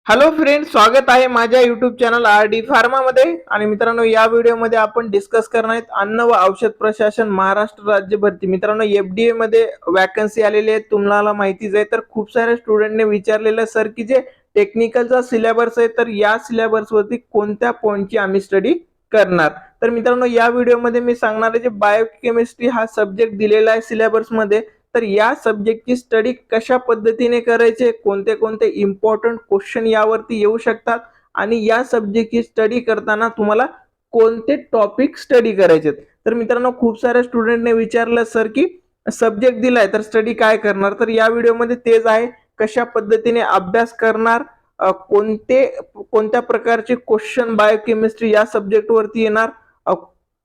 Hello friend, स्वागत आहे माझ्या YouTube channel R D pharma मध्ये. आणि मित्रांनो, या व्हिडिओमध्ये आपण डिस्कस करणार आहेत अन्न व औषध प्रशासन महाराष्ट्र राज्य भरती. मित्रांनो, एफडीए मध्ये वॅकन्सी आलेली आहे, तुम्हाला माहितीच आहे. तर खूप सारे स्टुडंटने विचारलेलं सर की जे टेक्निकलचा सिलेबस आहे, तर या सिलेबस वरती कोणत्या पॉइंटची आम्ही स्टडी करणार. तर मित्रांनो, या व्हिडिओमध्ये मी सांगणार आहे जे बायोकेमिस्ट्री हा सब्जेक्ट दिलेला आहे सिलेबस मध्ये, तर या सब्जेक्टची स्टडी कशा पद्धतीने करायचे, कोणते कोणते इम्पॉर्टंट क्वेश्चन यावरती येऊ शकतात आणि या सब्जेक्टची स्टडी करताना तुम्हाला कोणते टॉपिक स्टडी करायचे. तर मित्रांनो, खूप साऱ्या स्टुडंटने विचारलं सर की सब्जेक्ट दिलाय तर स्टडी काय करणार. तर या व्हिडिओमध्ये तेच आहे, कशा पद्धतीने अभ्यास करणार, कोणत्या प्रकारचे क्वेश्चन बायोकेमिस्ट्री या सब्जेक्ट वरती येणार,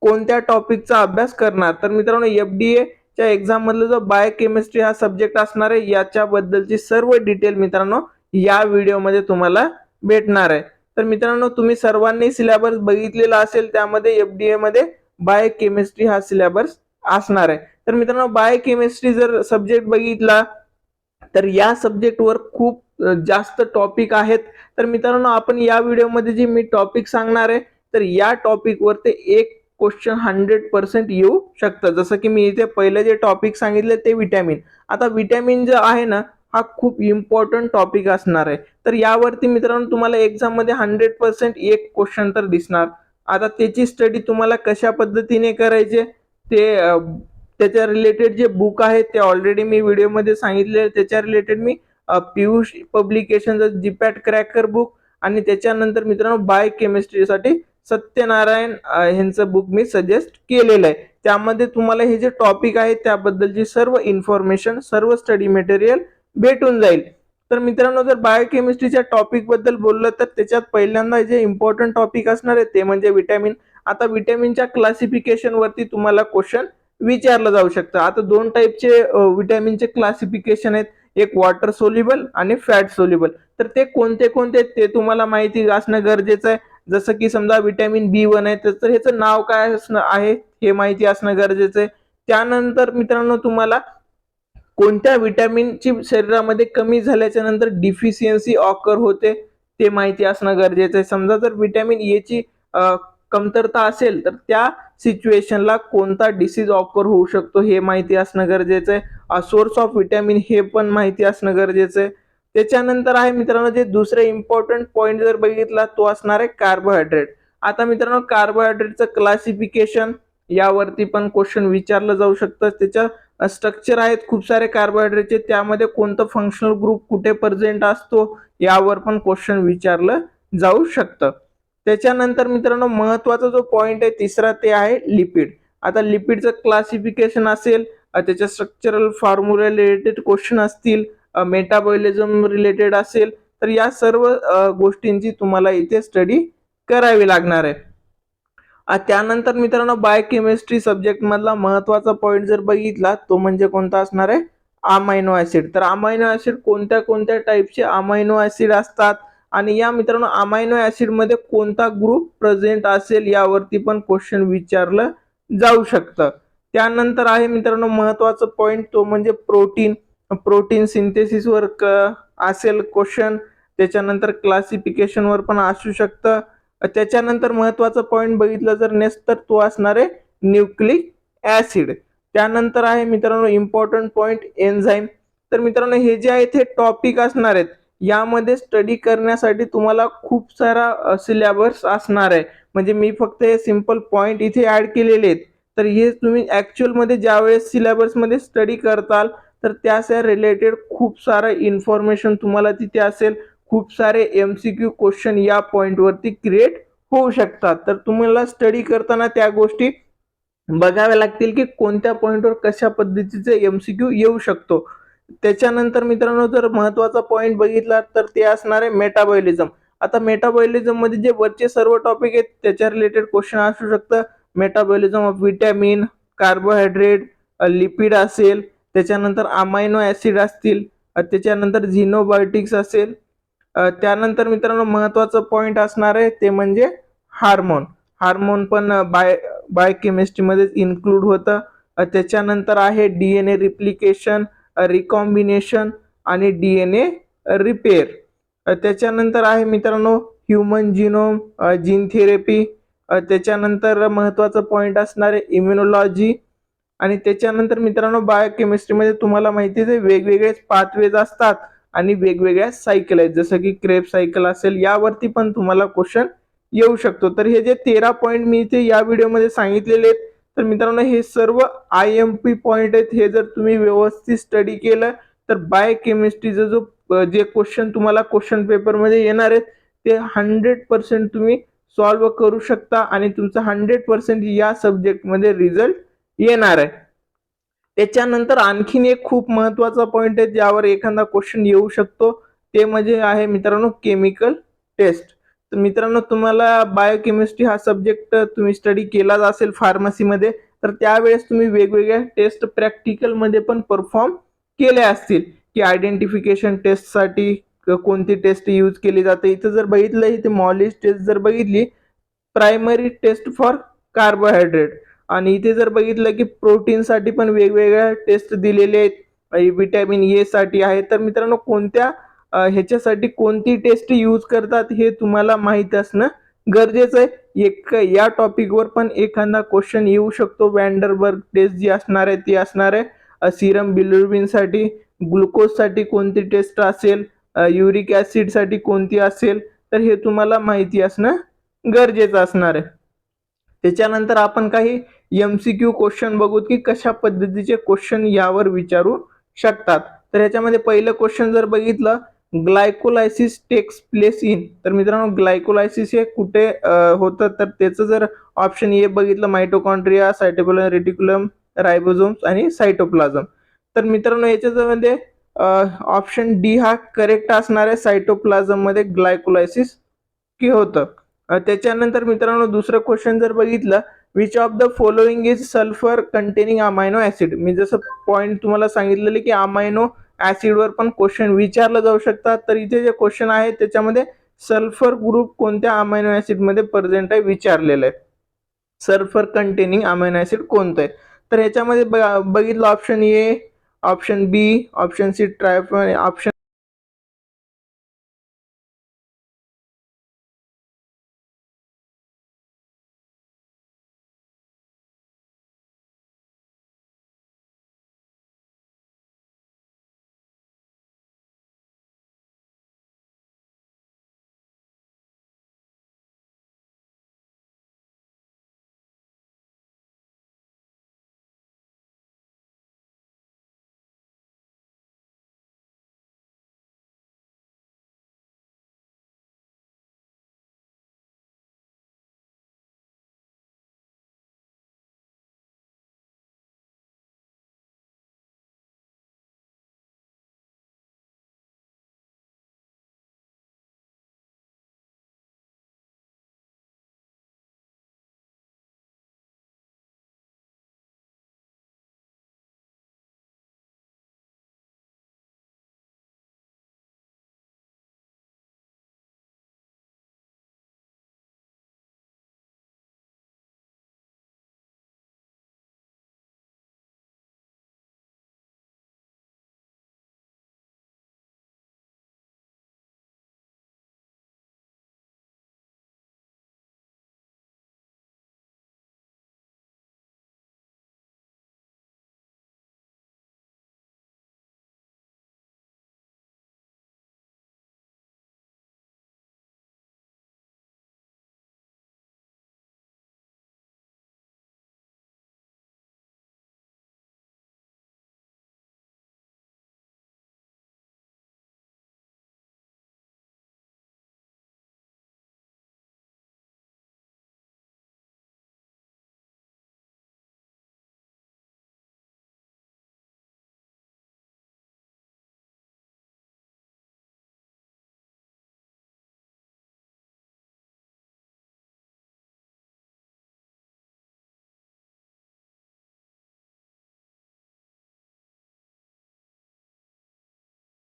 कोणत्या टॉपिकचा अभ्यास करणार. तर मित्रांनो, एफडीए च्या एक्झाम मधला जो बायोकेमिस्ट्री हा सब्जेक्ट असणार आहे, याच्याबद्दलची सर्व डिटेल मित्रांनो या व्हिडिओमध्ये तुम्हाला भेटणार आहे. तर मित्रांनो, तुम्ही सर्वांनी सिलेबस बघितलेला असेल, त्यामध्ये एफडीए मध्ये बायोकेमिस्ट्री हा सिलेबस असणार आहे. तर मित्रांनो, बायोकेमिस्ट्री जर सब्जेक्ट बघितला तर या सब्जेक्टवर खूप जास्त टॉपिक आहेत. तर मित्रांनो, आपण या व्हिडिओमध्ये जे मी टॉपिक सांगणार आहे, तर या टॉपिकवर ते एक क्वेश्चन 100% येऊ शकतं. जसं की मी इथे पहिले जे टॉपिक सांगितले ते विटॅमिन. आता विटॅमिन जे आहे ना, हा खूप इम्पॉर्टंट टॉपिक असणार आहे. तर यावरती मित्रांनो तुम्हाला एक्झाम मध्ये 100% एक क्वेश्चन तर दिसणार. आता त्याची स्टडी तुम्हाला कशा पद्धतीने करायचे, ते त्याच्या रिलेटेड जे बुक आहे ते ऑलरेडी मी व्हिडिओमध्ये सांगितले. त्याच्या रिलेटेड मी पियुष पब्लिकेशनचं जीपॅट क्रॅकर बुक आणि त्याच्यानंतर मित्रांनो बायोकेमिस्ट्रीसाठी सत्यनारायण यांचं बुक मी सजेस्ट केलेलं आहे. त्यामध्ये तुम्हाला हे जे टॉपिक आहे त्याबद्दलची सर्व इन्फॉर्मेशन, सर्व स्टडी मटेरियल भेटून जाईल. तर मित्रांनो, जर बायोकेमिस्ट्रीच्या टॉपिक बद्दल बोललं तर त्याच्यात पहिल्यांदा जे इम्पॉर्टंट टॉपिक असणार आहे ते म्हणजे विटॅमिन. आता विटॅमिनच्या क्लासिफिकेशन वरती तुम्हाला क्वेश्चन विचारलं जाऊ शकतं. आता दोन टाईपचे विटॅमिनचे क्लासिफिकेशन आहेत, एक वॉटर सोल्युबल आणि फॅट सोल्युबल. तर ते कोणते कोणते ते तुम्हाला माहिती असणं गरजेचं आहे. जसं की समजा विटॅमिन B1 आहे, तर ह्याचं नाव काय असणं आहे हे माहिती असणं गरजेचं आहे. त्यानंतर मित्रांनो, तुम्हाला कोणत्या विटॅमिनची शरीरामध्ये कमी झाल्याच्या नंतर डिफिशियन्सी ऑकर होते ते माहिती असणं गरजेचं आहे. समजा जर विटॅमिन ए ची कमतरता असेल तर त्या सिच्युएशनला कोणता डिसीज ऑकर होऊ शकतो हे माहिती असणं गरजेचं आहे. सोर्स ऑफ विटॅमिन हे पण माहिती असणं गरजेचं आहे. त्याच्यानंतर आहे मित्रांनो, जे दुसरे इम्पॉर्टंट पॉईंट जर बघितला तो असणार आहे कार्बोहायड्रेट. आता मित्रांनो, कार्बोहायड्रेटचं क्लासिफिकेशन यावरती पण क्वेश्चन विचारलं जाऊ शकतं. त्याच्या स्ट्रक्चर आहेत खूप सारे कार्बोहायड्रेटचे, त्यामध्ये कोणतं फंक्शनल ग्रुप कुठे प्रेझेंट असतो यावर पण क्वेश्चन विचारलं जाऊ शकतं. त्याच्यानंतर मित्रांनो, महत्वाचा जो पॉइंट आहे तिसरा ते आहे लिपिड. आता लिपिडचं क्लासिफिकेशन असेल, त्याच्या स्ट्रक्चरल फॉर्म्युला रिलेटेड क्वेश्चन असतील, मेटाबॉलिझम रिलेटेड असेल, तर या सर्व गोष्टींची तुम्हाला इथे स्टडी करावी लागणार आहे. त्यानंतर मित्रांनो, बायोकेमिस्ट्री सब्जेक्ट मधला महत्वाचा पॉइंट जर बघितला तो म्हणजे कोणता असणार आहे, अमायनो ऍसिड. तर अमायनो ऍसिड कोणत्या कोणत्या टाईपचे अमायनो ऍसिड असतात आणि या मित्रांनो अमायनो ऍसिड मध्ये कोणता ग्रुप प्रेझेंट असेल यावरती पण क्वेश्चन विचारलं जाऊ शकतं. त्यानंतर आहे मित्रांनो महत्वाचा पॉइंट तो म्हणजे प्रोटीन. प्रोटीन सिंथेसिस वर असेल क्वेश्चन. त्याच्यानंतर क्लासिफिकेशन वर पण असू शकतं. त्याच्यानंतर महत्वाचा पॉइंट बघितलं जर नेक्स्ट तर तो असणार आहे न्यूक्लिक ऍसिड. त्यानंतर आहे मित्रांनो इम्पॉर्टंट पॉइंट एन्झाईम. तर मित्रांनो, हे जे आहेत हे टॉपिक असणार आहेत. यामध्ये स्टडी करण्यासाठी तुम्हाला खूप सारा सिलेबस असणार आहे. म्हणजे मी फक्त हे सिंपल पॉइंट इथे ऍड केलेले आहेत. तर हे तुम्ही ऍक्च्युअल मध्ये ज्यावेळेस सिलेबस मध्ये स्टडी करताल तर त्या रिलेटेड खूप सारं इन्फॉर्मेशन तुम्हाला तिथे असेल. खूप सारे एमसीक्यू क्वेश्चन या पॉइंट वरती क्रिएट होऊ शकतात. तर तुम्हाला स्टडी करताना त्या गोष्टी बघाव्या लागतील की कोणत्या पॉइंटवर कशा पद्धतीचे एमसीक्यू येऊ शकतो. त्याच्यानंतर मित्रांनो, जर महत्वाचा पॉइंट बघितला तर ते असणार आहे मेटाबॉलिझम. आता मेटाबॉलिझम मध्ये जे वरचे सर्व टॉपिक आहेत त्याच्या रिलेटेड क्वेश्चन असू शकतं. Metabolism of vitamin, carbohydrate, lipid असेल, त्याच्यानंतर अमायनो ऍसिड असतील, त्याच्यानंतर झिनोबायोटिक्स असेल. त्यानंतर मित्रांनो महत्वाचं पॉइंट असणार आहे ते म्हणजे हार्मोन. हार्मोन पण बायोकेमिस्ट्री मध्ये इन्क्लूड होतं. त्याच्यानंतर आहे डीएनए रिप्लिकेशन, रिकॉम्बिनेशन आणि डीएनए रिपेअर. त्याच्यानंतर आहे मित्रांनो ह्युमन जिनोम जीन थेरपी, त्याच्यानंतर महत्त्वाचा पॉईंट असणार आहे इम्युनॉलॉजी, आणि त्याच्यानंतर मित्रांनो बायोकेमिस्ट्रीमध्ये तुम्हाला माहितीच आहे वेगवेगळे पाथवेज असतात आणि वेगवेगळ्या सायकल आहेत, जसं की क्रेब सायकल असेल, यावरती पण तुम्हाला क्वेश्चन येऊ शकतो. तर हे जे 13 पॉईंट मी इथे या व्हिडिओमध्ये सांगितलेले आहेत, तर मित्रांनो हे सर्व IMP पॉईंट आहेत. हे जर तुम्ही व्यवस्थित स्टडी केलं तर बायोकेमिस्ट्रीचा जो जे क्वेश्चन तुम्हाला क्वेश्चन पेपरमध्ये येणार आहेत ते 100% तुम्ही सॉल्व्ह करू शकता आणि तुमचा 100% या सब्जेक्टमध्ये रिझल्ट येणार आहे. त्याच्यानंतर आणखीन एक खूप महत्वाचा पॉइंट आहे ज्यावर एखादा क्वेश्चन येऊ शकतो, ते म्हणजे आहे मित्रांनो केमिकल टेस्ट. तर मित्रांनो तुम्हाला बायोकेमिस्ट्री हा सब्जेक्ट तुम्ही स्टडी केलाच असेल फार्मसीमध्ये, तर त्यावेळेस तुम्ही वेगवेगळ्या टेस्ट प्रॅक्टिकलमध्ये पण परफॉर्म केल्या असतील, की आयडेंटिफिकेशन टेस्टसाठी कोणती टेस्ट यूज केली जाते. इथं जर बघितलं, इथे मॉलिस टेस्ट जर बघितली, प्रायमरी टेस्ट फॉर कार्बोहायड्रेट, आणि इथे जर बघितलं की प्रोटीनसाठी पण वेगवेगळ्या टेस्ट दिलेले आहेत, विटॅमिन ए साठी आहे. तर मित्रांनो कोणत्या ह्याच्यासाठी कोणती टेस्ट यूज करतात हे तुम्हाला माहित असणं गरजेचं आहे. एक या टॉपिकवर पण एखादा क्वेश्चन येऊ शकतो. वॅन्डरबर्ग टेस्ट जी असणार आहे ती असणार आहे सिरम बिलिरुबिन साठी, ग्लुकोज साठी कोणती टेस्ट असेल, युरिक ऍसिड साठी कोणती असेल, तर हे तुम्हाला माहिती असणं गरजेचं असणार आहे. त्याच्यानंतर आपण काही MCQ क्वेश्चन बघू की कशा पद्धतीचे क्वेश्चन यावर विचारू शकतात. तर ह्याच्यामध्ये पहिलं क्वेश्चन जर बघितलं, ग्लायकोलायसिस टेक्स प्लेस इन, तर मित्रांनो ग्लायकोलायसिस हे कुठे होतं, तर त्याचं जर ऑप्शन ए बघितलं मायटोकॉन्ड्रिया, सायटोप्लाझम रेटिक्युलम, रायबोझोम्स आणि सायटोप्लाझम. तर मित्रांनो याच्यामध्ये ऑप्शन डी हा करेक्ट असणार आहे, सायटोप्लाझम मध्ये ग्लायकोलायसिस की होतं. त्याच्यानंतर मित्रांनो दुसरं क्वेश्चन जर बघितलं, which of the following is sulphur containing amino acid. मी जसं पॉईंट तुम्हाला सांगितलेले की अमायनो ऍसिडवर पण क्वेश्चन विचारलं जाऊ शकतात, तर इथे जे क्वेश्चन आहे त्याच्यामध्ये सल्फर ग्रुप कोणत्या अमायनो ऍसिड मध्ये प्रेझेंट आहे विचारलेलं आहे. सल्फर कंटेनिंग अमायनो ऍसिड कोणतं आहे, तर याच्यामध्ये बघितलं option A, option B, option C tryptophan, option